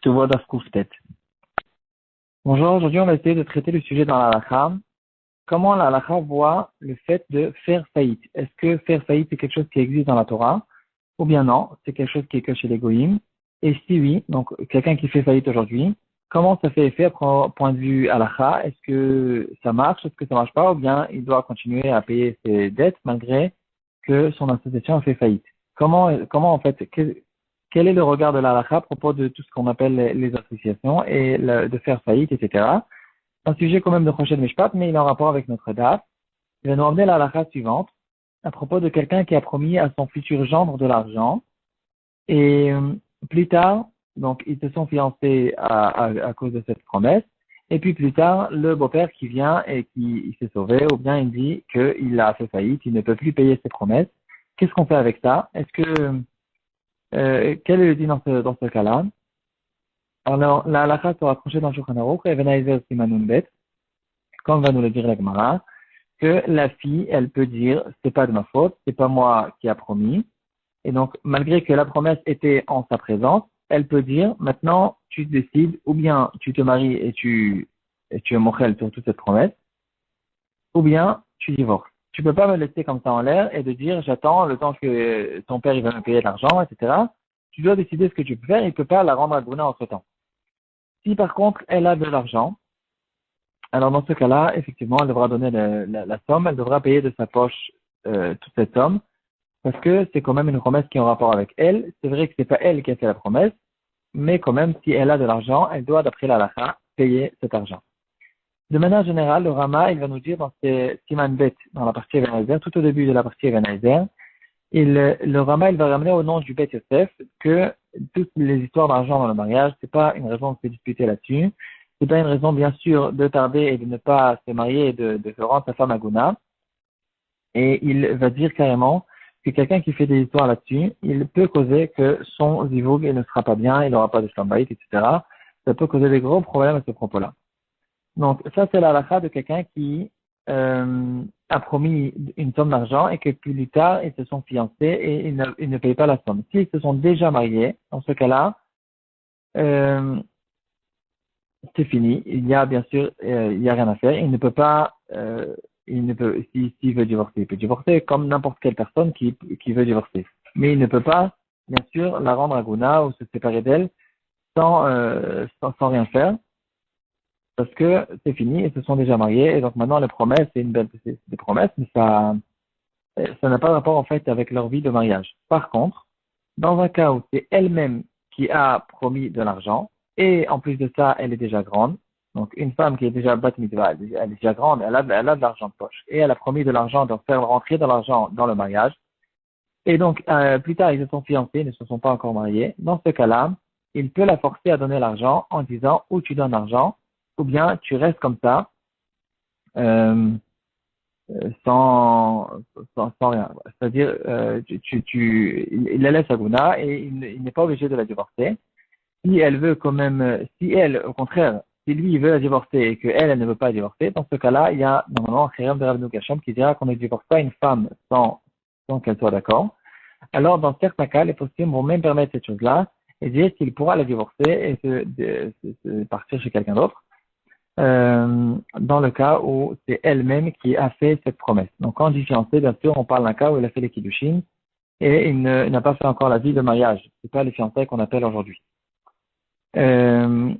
Je te vois d'Afkouftet. Bonjour, aujourd'hui on va essayer de traiter le sujet dans la halakha. Comment la halakha voit le fait de faire faillite? Est-ce que faire faillite c'est quelque chose qui existe dans la Torah? Ou bien non, c'est quelque chose qui est que chez les goïms? Et si oui, donc quelqu'un qui fait faillite aujourd'hui, comment ça fait effet point de vue halakha? Est-ce que ça marche? Est-ce que ça marche pas? Ou bien il doit continuer à payer ses dettes malgré que son association a fait faillite? Comment en fait, quel est le regard de la halakha à propos de tout ce qu'on appelle les associations et de faire faillite, etc. C'est un sujet quand même de Choshen Mishpat, mais il est en rapport avec notre date. Il va nous emmener la halakha suivante à propos de quelqu'un qui a promis à son futur gendre de l'argent et plus tard, donc ils se sont fiancés à cause de cette promesse. Et puis plus tard, le beau-père qui vient et qui s'est sauvé, ou bien il dit qu'il a fait faillite, il ne peut plus payer ses promesses. Qu'est-ce qu'on fait avec ça? Quel est le dit dans ce cas-là? Alors, la halakha sera tranchée dans le Shulchan Aruch, et Venaizer Simanun Bet, comme va nous le dire la Gemara, que la fille, elle peut dire, c'est pas de ma faute, c'est pas moi qui a promis. Et donc, malgré que la promesse était en sa présence, elle peut dire, maintenant, tu décides, ou bien tu te maries et tu es mochel sur toute cette promesse, ou bien tu divorces. Tu peux pas me laisser comme ça en l'air et de dire, j'attends le temps que ton père il va me payer de l'argent, etc. Tu dois décider ce que tu peux faire, il ne peut pas la rendre à Gouna entre temps. Si par contre, elle a de l'argent, alors dans ce cas-là, effectivement, elle devra donner la somme, elle devra payer de sa poche toute cette somme, parce que c'est quand même une promesse qui est en rapport avec elle. C'est vrai que c'est pas elle qui a fait la promesse, mais quand même, si elle a de l'argent, elle doit, d'après la halakha, payer cet argent. De manière générale, le Rama, il va nous dire dans ses Siman Bet, dans la partie Ebenezer, tout au début de la partie Ebenezer, le Rama, il va ramener au nom du Bet Yosef que toutes les histoires d'argent dans le mariage, c'est pas une raison de se disputer là-dessus. C'est pas une raison, bien sûr, de tarder et de ne pas se marier et de se rendre sa femme à Gouna. Et il va dire carrément que quelqu'un qui fait des histoires là-dessus, il peut causer que son zivug ne sera pas bien, il n'aura pas de shlombaït, etc. Ça peut causer des gros problèmes à ce propos-là. Donc, ça, c'est la halakha de quelqu'un qui a promis une somme d'argent et que plus tard, ils se sont fiancés et ils ne payent pas la somme. S'ils se sont déjà mariés, dans ce cas-là, euh, c'est fini. Il y a bien sûr, il y a rien à faire. Il ne peut pas, il ne peut, s'il veut divorcer, il peut divorcer comme n'importe quelle personne qui veut divorcer. Mais il ne peut pas, bien sûr, la rendre à Gouna ou se séparer d'elle sans rien faire. Parce que c'est fini, ils se sont déjà mariés, et donc maintenant les promesses, c'est des promesses, mais ça n'a pas de rapport en fait avec leur vie de mariage. Par contre, dans un cas où c'est elle-même qui a promis de l'argent, et en plus de ça, elle est déjà grande, donc une femme qui est déjà bat mitzvah, elle est déjà grande, elle a de l'argent de poche, et elle a promis de l'argent, de faire rentrer de l'argent dans le mariage, et donc plus tard ils se sont fiancés, ils ne se sont pas encore mariés, dans ce cas-là, il peut la forcer à donner l'argent en disant ou tu donnes l'argent, ou bien tu restes comme ça, euh, sans, sans rien. C'est-à-dire, il la laisse à Gouna et il n'est pas obligé de la divorcer. Si elle veut quand même, si elle, au contraire, si lui il veut la divorcer et qu'elle, elle ne veut pas la divorcer, dans ce cas-là, il y a normalement un chérem de Rav Kacham qui dira qu'on ne divorce pas une femme sans qu'elle soit d'accord. Alors, dans certains cas, les postes vont même permettre cette chose-là et dire qu'il pourra la divorcer et se partir chez quelqu'un d'autre. Dans le cas où c'est elle-même qui a fait cette promesse. Donc, quand on dit fiancé, bien sûr, on parle d'un cas où il a fait les kiddushin et il n'a pas fait encore la vie de mariage. C'est pas les fiançailles qu'on appelle aujourd'hui. De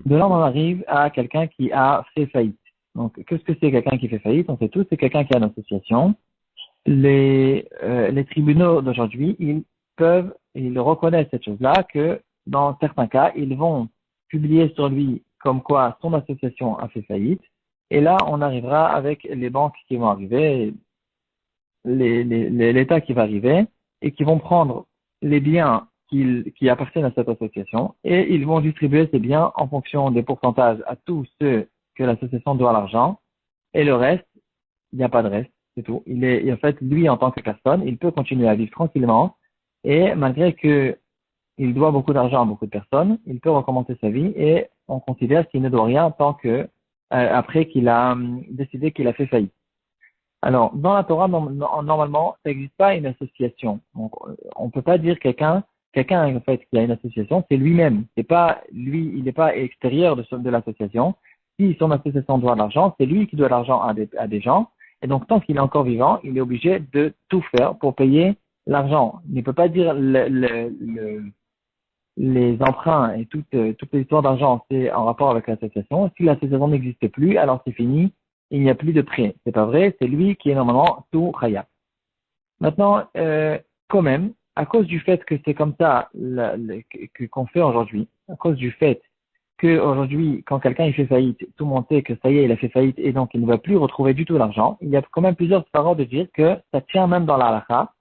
là, on en arrive à quelqu'un qui a fait faillite. Donc, qu'est-ce que c'est quelqu'un qui fait faillite? On sait tous, c'est quelqu'un qui a une association. Les tribunaux d'aujourd'hui, ils reconnaissent cette chose-là que dans certains cas, ils vont publier sur lui comme quoi son association a fait faillite. Et là, on arrivera avec les banques qui vont arriver, l'État qui va arriver et qui vont prendre les biens qui appartiennent à cette association et ils vont distribuer ces biens en fonction des pourcentages à tous ceux que l'association doit l'argent et le reste, il n'y a pas de reste, c'est tout. En fait, lui, en tant que personne, il peut continuer à vivre tranquillement et malgré que il doit beaucoup d'argent à beaucoup de personnes, il peut recommencer sa vie et on considère qu'il ne doit rien tant que après qu'il a décidé qu'il a fait faillite. Alors, dans la Torah, normalement, ça n'existe pas une association. Donc, on ne peut pas dire quelqu'un quelqu'un, en fait, qui a une association, c'est lui-même. C'est pas lui, il n'est pas extérieur de l'association. Si son association doit de l'argent, c'est lui qui doit de l'argent à des gens. Et donc, tant qu'il est encore vivant, il est obligé de tout faire pour payer l'argent. Il ne peut pas dire les emprunts et toute l'histoire d'argent, c'est en rapport avec l'association. Si l'association n'existe plus, alors c'est fini, il n'y a plus de prêt. C'est pas vrai, c'est lui qui est normalement tout khaya. Maintenant, quand même, à cause du fait que c'est comme ça qu'on fait aujourd'hui, à cause du fait que aujourd'hui, quand quelqu'un il fait faillite, tout le monde sait que ça y est, il a fait faillite et donc il ne va plus retrouver du tout l'argent, il y a quand même plusieurs paroles de dire que ça tient même dans la halakha,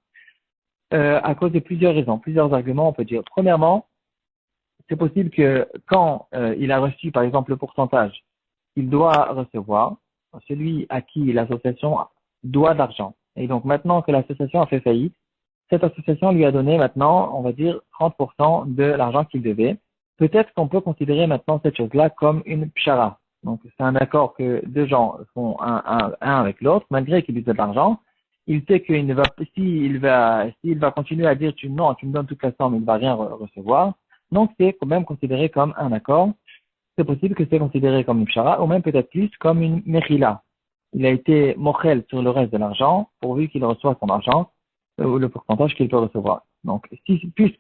à cause de plusieurs raisons, plusieurs arguments, on peut dire. Premièrement, c'est possible que quand il a reçu, par exemple, le pourcentage, il doit recevoir, celui à qui l'association doit de l'argent. Et donc maintenant que l'association a fait faillite, cette association lui a donné maintenant, on va dire, 30% de l'argent qu'il devait. Peut-être qu'on peut considérer maintenant cette chose-là comme une pshara. Donc c'est un accord que deux gens font un avec l'autre, malgré qu'ils lui donnent de l'argent. Il sait qu'il ne va, s'il va continuer à dire non, tu me donnes toute la somme, il ne va rien recevoir. Donc c'est quand même considéré comme un accord. C'est possible que c'est considéré comme une pshara, ou même peut-être plus comme une mechila. Il a été mochel sur le reste de l'argent, pourvu qu'il reçoit son argent, ou le pourcentage qu'il peut recevoir. Donc,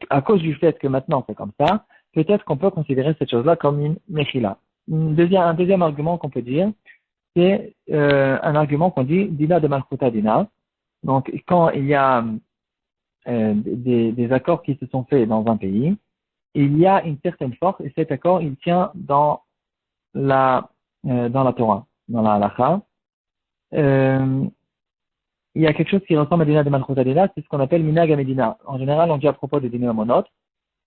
à cause du fait que maintenant c'est comme ça, peut-être qu'on peut considérer cette chose-là comme une mechila. Un deuxième argument qu'on peut dire, c'est un argument qu'on dit dina de malchuta dina. Donc, quand il y a des accords qui se sont faits dans un pays, il y a une certaine force et cet accord, il tient dans la Torah, dans la halakha. Il y a quelque chose qui ressemble à Dina de Malchut Adina, c'est ce qu'on appelle Minag à Medina. En général, on dit à propos des Dina Monot,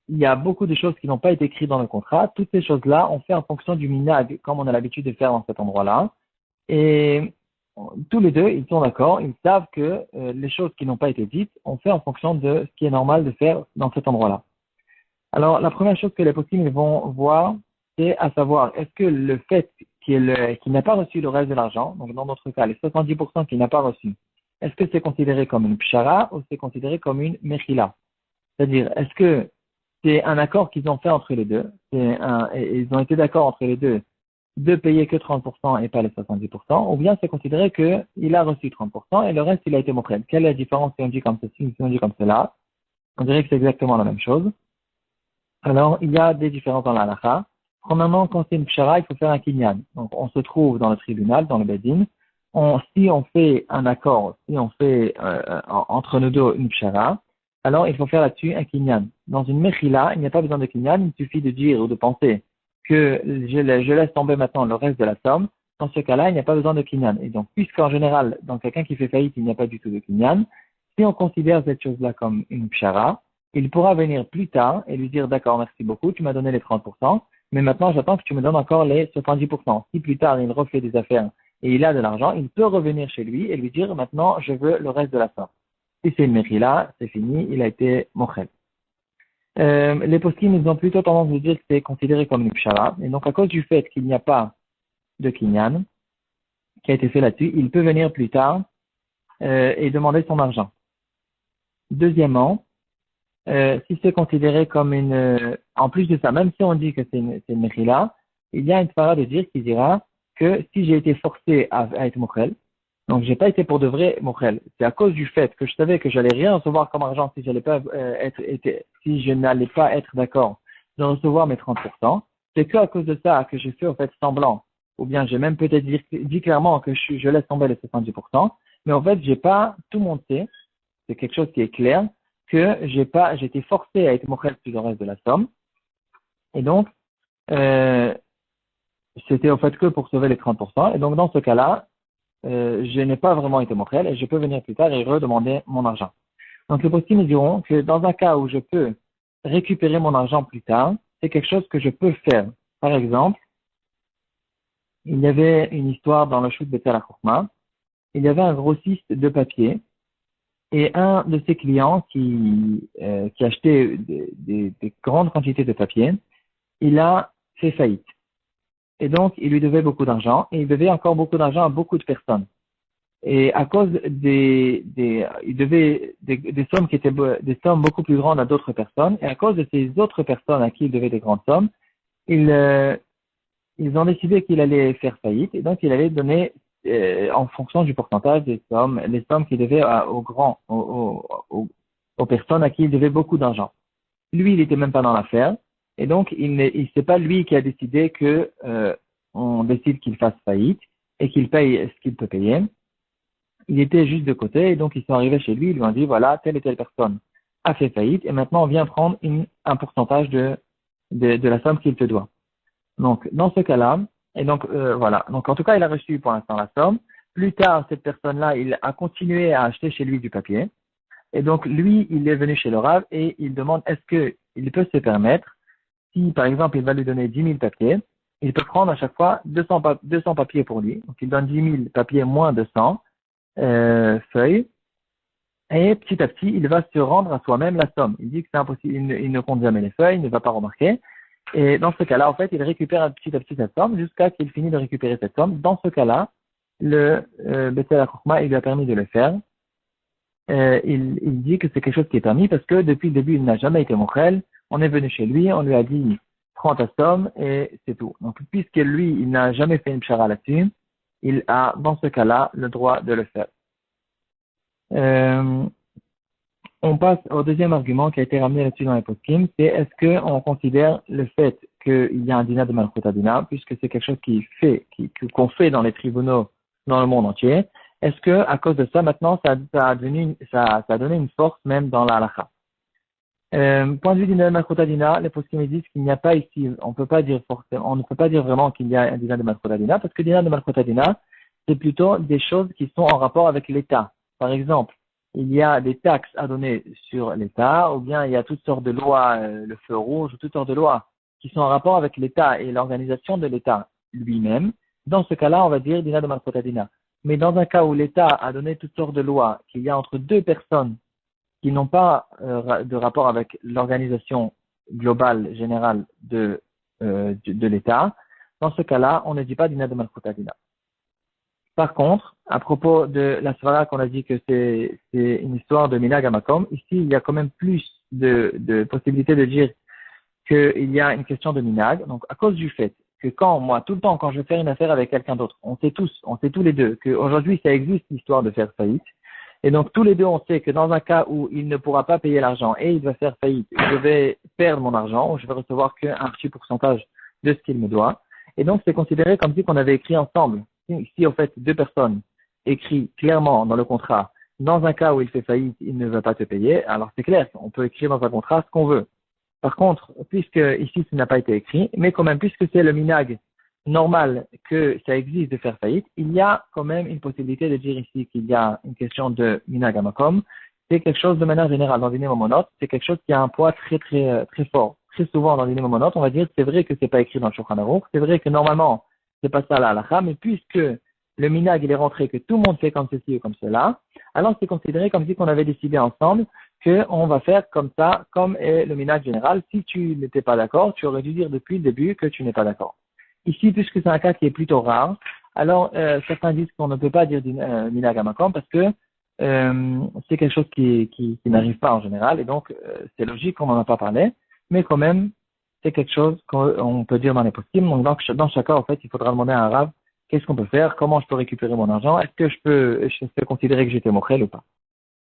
il y a beaucoup de choses qui n'ont pas été écrites dans le contrat. Toutes ces choses-là, on fait en fonction du Minag, comme on a l'habitude de faire dans cet endroit-là. Et tous les deux, ils sont d'accord, ils savent que les choses qui n'ont pas été dites, on fait en fonction de ce qui est normal de faire dans cet endroit-là. Alors, la première chose que les possibles vont voir, c'est à savoir, est-ce que le fait qu'il n'a pas reçu le reste de l'argent, donc dans notre cas, les 70% qu'il n'a pas reçu, est-ce que c'est considéré comme une pshara ou c'est considéré comme une mechila? C'est-à-dire, est-ce que c'est un accord qu'ils ont fait entre les deux, et ils ont été d'accord entre les deux de payer que 30% et pas les 70%, ou bien c'est considéré qu'il a reçu 30% et le reste il a été mochel. Quelle est la différence si on dit comme ceci, si on dit comme cela? On dirait que c'est exactement la même chose. Alors, il y a des différences dans la halakha. Premièrement, quand c'est une pshara, il faut faire un kinyan. Donc, on se trouve dans le tribunal, dans le bedin. Si on fait un accord, si on fait entre nous deux une pshara, alors il faut faire là-dessus un kinyan. Dans une mechila, il n'y a pas besoin de kinyan, il suffit de dire ou de penser que je laisse tomber maintenant le reste de la somme. Dans ce cas-là, il n'y a pas besoin de kinyan. Et donc, puisqu'en général, dans quelqu'un qui fait faillite, il n'y a pas du tout de kinyan, si on considère cette chose-là comme une pshara, il pourra venir plus tard et lui dire, d'accord, merci beaucoup, tu m'as donné les 30%, mais maintenant j'attends que tu me donnes encore les 70%. Si plus tard il refait des affaires et il a de l'argent, il peut revenir chez lui et lui dire, maintenant je veux le reste de la somme. Si c'est une mechila, c'est fini, il a été mochel. Les poskim, ils ont plutôt tendance à dire que c'est considéré comme une pshara, et donc à cause du fait qu'il n'y a pas de kinyan qui a été fait là-dessus, il peut venir plus tard et demander son argent. Deuxièmement, si c'est considéré comme en plus de ça, même si on dit que c'est une mechila, il y a une para de dire qui dira que si j'ai été forcé à être mochel, donc j'ai pas été pour de vrai mochel, c'est à cause du fait que je savais que j'allais rien recevoir comme argent si j'allais pas si je n'allais pas être d'accord de recevoir mes 30%, c'est que à cause de ça que j'ai fait en fait semblant, ou bien j'ai même peut-être dit clairement que je laisse tomber les 70%, mais en fait j'ai pas tout monté, c'est quelque chose qui est clair, que j'ai été forcé à être mochel sur le reste de la somme. Et donc, c'était au fait que pour sauver les 30%. Et donc, dans ce cas-là, je n'ai pas vraiment été mochel et je peux venir plus tard et redemander mon argent. Donc, les postes me diront que dans un cas où je peux récupérer mon argent plus tard, c'est quelque chose que je peux faire. Par exemple, il y avait une histoire dans le shoot de Bethel Chokhmah. Il y avait un grossiste de papier et un de ses clients qui achetait des grandes quantités de papier, il a fait faillite. Et donc, il lui devait beaucoup d'argent et il devait encore beaucoup d'argent à beaucoup de personnes. Et à cause il devait des sommes qui étaient des sommes beaucoup plus grandes à d'autres personnes, et à cause de ces autres personnes à qui il devait des grandes sommes, ils, euh, ils ont décidé qu'il allait faire faillite, et donc il allait donner, en fonction du pourcentage des sommes, les sommes qu'il devait aux grands, aux personnes à qui il devait beaucoup d'argent. Lui, il n'était même pas dans l'affaire, et donc c'est pas lui qui a décidé que on décide qu'il fasse faillite et qu'il paye ce qu'il peut payer. Il était juste de côté, et donc ils sont arrivés chez lui, ils lui ont dit, voilà, telle et telle personne a fait faillite, et maintenant on vient prendre un pourcentage de la somme qu'il te doit. Donc, dans ce cas-là, et donc, voilà. Donc, en tout cas, il a reçu pour l'instant la somme. Plus tard, cette personne-là, il a continué à acheter chez lui du papier. Et donc, lui, il est venu chez le Rav et il demande est-ce qu'il peut se permettre, si par exemple, il va lui donner 10 000 papiers, il peut prendre à chaque fois 200 papiers pour lui. Donc, il donne 10 000 papiers moins 200 feuilles. Et petit à petit, il va se rendre à soi-même la somme. Il dit que c'est impossible, il ne compte jamais les feuilles, il ne va pas remarquer. Et dans ce cas-là, en fait, il récupère petit à petit cette somme jusqu'à ce qu'il finisse de récupérer cette somme. Dans ce cas-là, le Bethel HaKokhma, il lui a permis de le faire. Il dit que c'est quelque chose qui est permis parce que depuis le début, il n'a jamais été mochel. On est venu chez lui, on lui a dit, prends ta somme et c'est tout. Donc, puisque lui, il n'a jamais fait une pshara là-dessus, il a, dans ce cas-là, le droit de le faire. Euh, on passe au deuxième argument qui a été ramené là-dessus dans les poskim, c'est est-ce qu'on considère le fait qu'il y a un dîner de Malchut Adina, puisque c'est quelque chose qu'on fait dans les tribunaux dans le monde entier, est-ce que à cause de ça, maintenant, ça a donné une force même dans la halakha? Point de vue dîner de Malchut Adina, les poskim disent qu'il n'y a pas ici, on ne peut pas dire vraiment qu'il y a un dîner de Malchut Adina, parce que le dîner de Malchut Adina, c'est plutôt des choses qui sont en rapport avec l'État. Par exemple, il y a des taxes à donner sur l'État, ou bien il y a toutes sortes de lois, le feu rouge, toutes sortes de lois qui sont en rapport avec l'État et l'organisation de l'État lui-même. Dans ce cas-là, on va dire dina de malchotadina. Mais dans un cas où l'État a donné toutes sortes de lois qu'il y a entre deux personnes qui n'ont pas de rapport avec l'organisation globale, générale de l'État, dans ce cas-là, on ne dit pas dina de malchotadina. Par contre, à propos de la svara qu'on a dit que c'est une histoire de minag amakom, ici il y a quand même plus de possibilités de dire qu'il y a une question de minag. Donc à cause du fait que tout le temps quand je fais une affaire avec quelqu'un d'autre, on sait tous les deux qu'aujourd'hui ça existe l'histoire de faire faillite. Et donc tous les deux on sait que dans un cas où il ne pourra pas payer l'argent et il va faire faillite, je vais perdre mon argent, ou je vais recevoir qu'un petit pourcentage de ce qu'il me doit. Et donc c'est considéré comme si qu'on avait écrit ensemble. Si en fait deux personnes écrivent clairement dans le contrat, dans un cas où il fait faillite, il ne va pas te payer, alors c'est clair, on peut écrire dans un contrat ce qu'on veut. Par contre, puisque ici ce n'a pas été écrit, mais quand même, puisque c'est le minag normal que ça existe de faire faillite, il y a quand même une possibilité de dire ici qu'il y a une question de minag amakom. C'est quelque chose de manière générale dans les monotes, c'est quelque chose qui a un poids très fort. Très souvent dans les monotes, on va dire c'est vrai que c'est pas écrit dans le Shulchan Aruch, c'est vrai que normalement c'est pas ça la halakha, mais puisque le minag il est rentré que tout le monde fait comme ceci ou comme cela, alors c'est considéré comme si qu'on avait décidé ensemble qu'on va faire comme ça, comme est le minag général. Si tu n'étais pas d'accord, tu aurais dû dire depuis le début que tu n'es pas d'accord. Ici, puisque c'est un cas qui est plutôt rare, alors certains disent qu'on ne peut pas dire minag amakom parce que c'est quelque chose qui n'arrive pas en général, et donc c'est logique qu'on n'en a pas parlé, mais quand même, c'est quelque chose qu'on peut dire dans les possibles. Donc dans chaque cas, en fait, il faudra demander à un rave qu'est-ce qu'on peut faire, comment je peux récupérer mon argent, est-ce que je peux considérer que j'étais mochel ou pas.